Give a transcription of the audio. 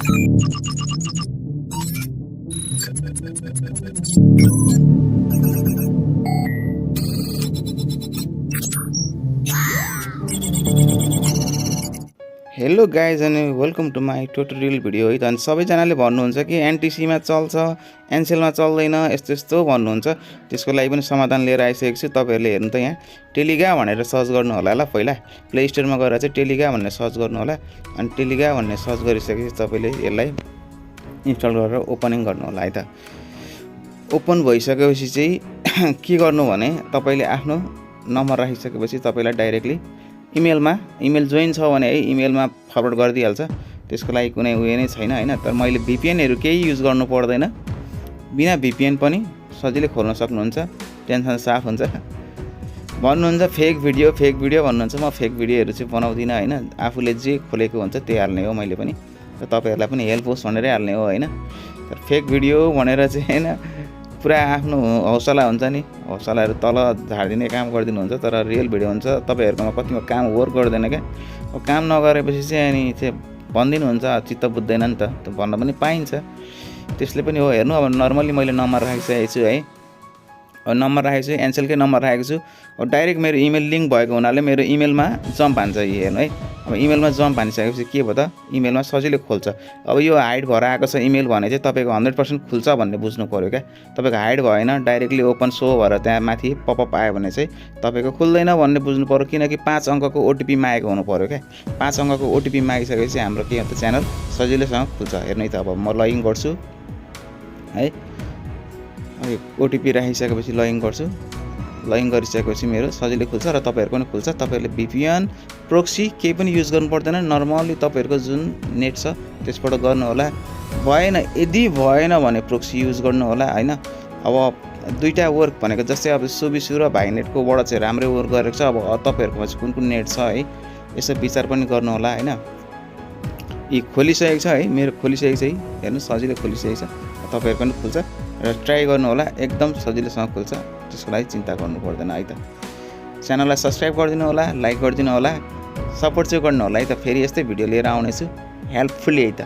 Hello guys अनि welcome to my tutorial video है त। अनि सबैजनाले भन्नुहुन्छ कि एनटिसीमा चल्छ, एनसेलमा चल्दैन, यस्तो यस्तो भन्नुहुन्छ। त्यसको लागि पनि समाधान लिएर आइसकेको छु। तपाईँहरूले हेर्नु त यहाँ टेलिगा भनेर सर्च गर्नु होला ल। पहिला प्ले स्टोरमा गएर चाहिँ टेलिगा भनेर सर्च गर्नु होला। अनि टेलिगा भनेर सर्च गरिसकेपछि तपाईँले यसलाई इन्स्टल गरेर ओपनिङ गर्नु होला है त। ओपन भइसकेपछि चाहिँ के गर्नु भने तपाईँले आफ्नो नम्बर राखिसकेपछि तपाईँलाई डाइरेक्टली इमेल जोइन छ भने है इमेलमा फरवर्ड गरिदिइहाल्छ। त्यसको लागि कुनै उयो नै छैन हैन। तर मैले भिपिएनहरु केही युज गर्नु पर्दैन, बिना भिपिएन पनि सजिलै खोल्न सक्नुहुन्छ। टेन्सन साफ हुन्छ। भन्नुहुन्छ फेक भिडियो भन्नुहुन्छ। म फेक भिडियोहरु चाहिँ बनाउँदिन हैन। आफूले जे खोलेको हुन्छ त्यही हाल्ने हो मैले पनि। र तपाईहरुलाई पनि हेल्प होस् भनेरै हाल्ने हो हैन। तर फेक भिडियो भनेर चाहिँ हैन पुरा आफ्नो हौसला हुन्छ नि, हौसलाहरु तल झार्दिने काम गर्दिनुहुन्छ। तर रियल भिडियो हुन्छ तपाईहरुकोमा कतिमा काम वर्क गर्दैन के। काम नगरेपछि चाहिँ अनि चाहिँ भन्दिनुहुन्छ, चित्त बुझ्दैन नि त। भन्न पनि पाइन्छ। त्यसले पनि हो। हेर्नु अब नर्मली मैले नम्बर राखिसकेको छु है। नम्बर राखेको छु, एनसेलकै नम्बर राखेको छु। अब डाइरेक्ट मेरो इमेल लिंक भएको हुनाले मेरो इमेलमा जम्प हान्छ हेर्नु है। अब इमेलमा जम्प हानिसकेपछि के भयो त, इमेलमा सजिलै खोल्छ। अब यो हाइड भएर आएको छ इमेल भने चाहिँ तपाईको 100% खुल्छ भन्ने बुझ्नु पर्यो क्या। तपाईको हाइड भएन, डाइरेक्टली ओपन सो भएर त्यहाँ माथि पपअप आयो भने चाहिँ तपाईको खुल्दैन भन्ने बुझ्नु पर्यो। किनकि 5 अङ्कको ओटीपी मागेको हुनु पर्यो क्या। 5 अङ्कको ओटीपी मागिसकेपछि हाम्रो के हुन्छ च्यानल सजिलैसँग खुल्छ। हेर्नु है त। अब म लगइन गर्छु है। ओटीपी राखिसकेपछि लगइन गर्छु। लगइन गरिसकेपछि मेरो सजिलै खुल्छ र तपाईहरुको पनि खुल्छ। तपाईहरुले भिपिएन प्रोक्सी केही पनि युज गर्नु पर्दैन। नर्मली तपाईहरुको जुन नेट छ त्यसबाट गर्नु होला। भएन, यदि भएन भने प्रोक्सी युज गर्नु होला हैन। अब दुईटा वर्क भनेको जस्तै अब सुबिसु र भाइनेटकोबाट चाहिँ राम्रै वर्क गरेको छ। अब तपाईहरुकोमा चाहिँ कुन नेट छ है यसो विचार पनि गर्नु होला हैन। यी खोलिसकेको छ है, मेरो खोलिसकेको छ है। हेर्नु सजिलै खोलिसकेको छ। तपाईहरु पनि खुल्छ र ट्राई गर्नु होला। एकदम सजिलैसँग खुल्छ। त्यसको लागि चिन्ता गर्नु पर्दैन है त। च्यानललाई सब्स्क्राइब गरिदिनु होला, लाइक गरिदिनु होला, सपोर्ट चाहिँ गर्नु होला है त। फेरि यस्तै भिडियो लिएर आउने छु हेल्पफुली है त।